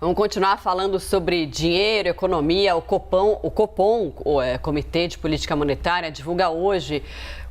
Vamos continuar falando sobre dinheiro, economia. O Copom, Comitê de Política Monetária, divulga hoje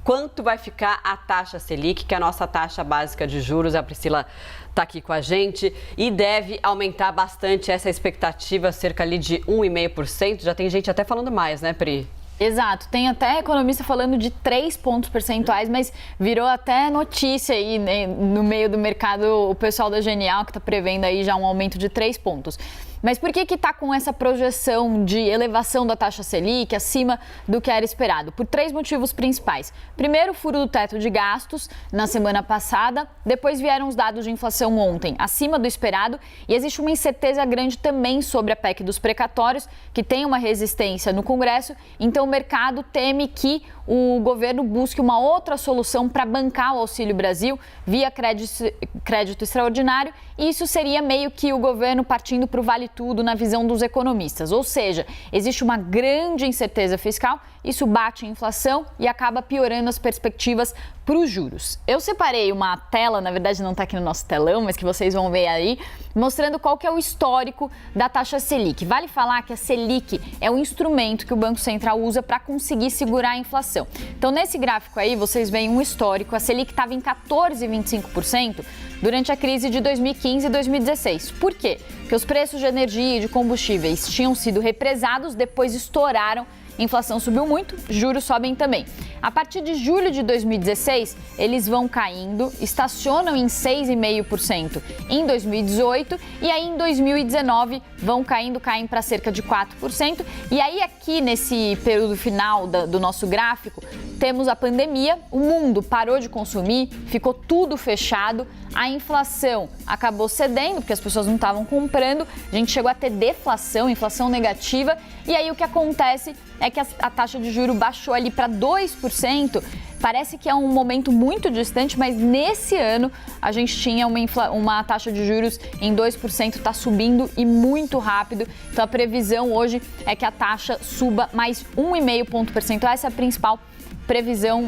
quanto vai ficar a taxa Selic, que é a nossa taxa básica de juros. A Priscila está aqui com a gente e deve aumentar bastante essa expectativa, cerca ali de 1,5%. Já tem gente até falando mais, né, Pri? Exato, tem até economista falando de 3 pontos percentuais, mas virou até notícia aí, né, no meio do mercado, o pessoal da Genial que está prevendo aí já um aumento de 3 pontos. Mas por que está com essa projeção de elevação da taxa Selic acima do que era esperado? Por 3 motivos principais. Primeiro, o furo do teto de gastos na semana passada, depois vieram os dados de inflação ontem, acima do esperado, e existe uma incerteza grande também sobre a PEC dos precatórios, que tem uma resistência no Congresso, então o mercado teme que o governo busque uma outra solução para bancar o Auxílio Brasil via crédito extraordinário, e isso seria meio que o governo partindo para o Vale Tudo na visão dos economistas. Ou seja, existe uma grande incerteza fiscal, isso bate a inflação e acaba piorando as perspectivas para os juros. Eu separei uma tela, na verdade não está aqui no nosso telão, mas que vocês vão ver aí, mostrando qual que é o histórico da taxa Selic. Vale falar que a Selic é o instrumento que o Banco Central usa para conseguir segurar a inflação. Então, nesse gráfico aí, vocês veem um histórico. A Selic estava em 14,25% durante a crise de 2015 e 2016. Por quê? Porque os preços de energia e de combustíveis tinham sido represados, depois estouraram, inflação subiu muito, juros sobem também. A partir de julho de 2016, eles vão caindo, estacionam em 6,5% em 2018 e aí em 2019 vão caindo, caem para cerca de 4%. E aí aqui nesse período final do nosso gráfico, temos a pandemia, o mundo parou de consumir, ficou tudo fechado, a inflação acabou cedendo, porque as pessoas não estavam comprando, a gente chegou a ter deflação, inflação negativa, e aí o que acontece é que a taxa de juros baixou ali para 2%, parece que é um momento muito distante, mas nesse ano a gente tinha uma taxa de juros em 2%, está subindo e muito rápido, então a previsão hoje é que a taxa suba mais 1,5 ponto percentual, essa é a principal previsão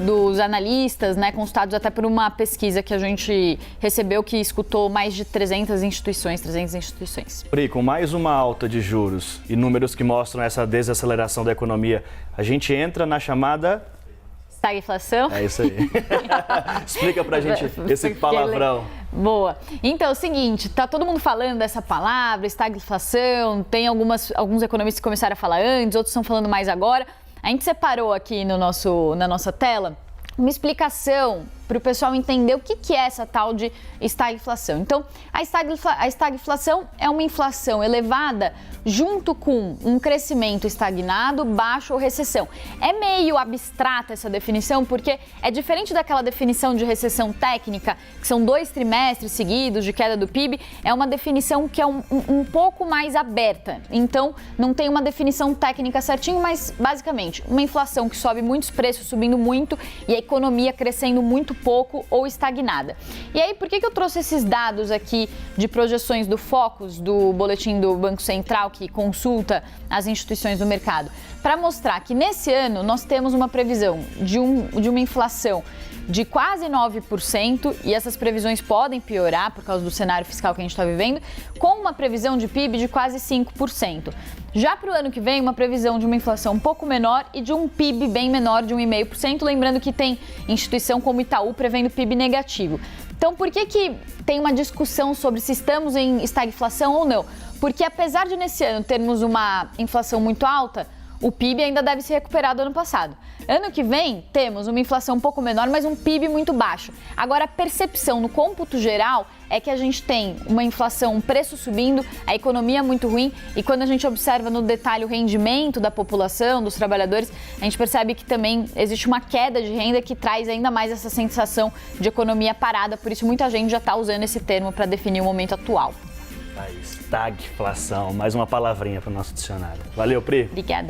dos analistas, né, consultados até por uma pesquisa que a gente recebeu, que escutou mais de 300 instituições. Pri, com mais uma alta de juros e números que mostram essa desaceleração da economia, a gente entra na chamada... Estagflação? É isso aí. Explica pra gente esse palavrão. Boa. Então, é o seguinte, tá todo mundo falando dessa palavra, estagflação, tem alguns economistas que começaram a falar antes, outros estão falando mais agora. A gente separou aqui na nossa tela uma explicação para o pessoal entender o que é essa tal de estagflação. Então, a estagflação é uma inflação elevada junto com um crescimento estagnado, baixo ou recessão. É meio abstrata essa definição, porque é diferente daquela definição de recessão técnica, que são 2 trimestres seguidos de queda do PIB, é uma definição que é um pouco mais aberta. Então, não tem uma definição técnica certinho, mas basicamente, uma inflação que sobe muitos preços, subindo muito, e a economia crescendo muito pouco ou estagnada. E aí, por que eu trouxe esses dados aqui de projeções do Focus, do boletim do Banco Central, que consulta as instituições do mercado? Para mostrar que nesse ano nós temos uma previsão de uma inflação de quase 9%, e essas previsões podem piorar por causa do cenário fiscal que a gente está vivendo, com uma previsão de PIB de quase 5%. Já para o ano que vem, uma previsão de uma inflação um pouco menor e de um PIB bem menor, de 1,5%, lembrando que tem instituição como Itaú prevendo PIB negativo. Então, por que tem uma discussão sobre se estamos em estagflação ou não? Porque apesar de nesse ano termos uma inflação muito alta, o PIB ainda deve se recuperar do ano passado. Ano que vem, temos uma inflação um pouco menor, mas um PIB muito baixo. Agora, a percepção no cômputo geral é que a gente tem uma inflação, um preço subindo, a economia muito ruim, e quando a gente observa no detalhe o rendimento da população, dos trabalhadores, a gente percebe que também existe uma queda de renda que traz ainda mais essa sensação de economia parada, por isso muita gente já está usando esse termo para definir o momento atual. A estagflação, mais uma palavrinha para o nosso dicionário. Valeu, Pri. Obrigada.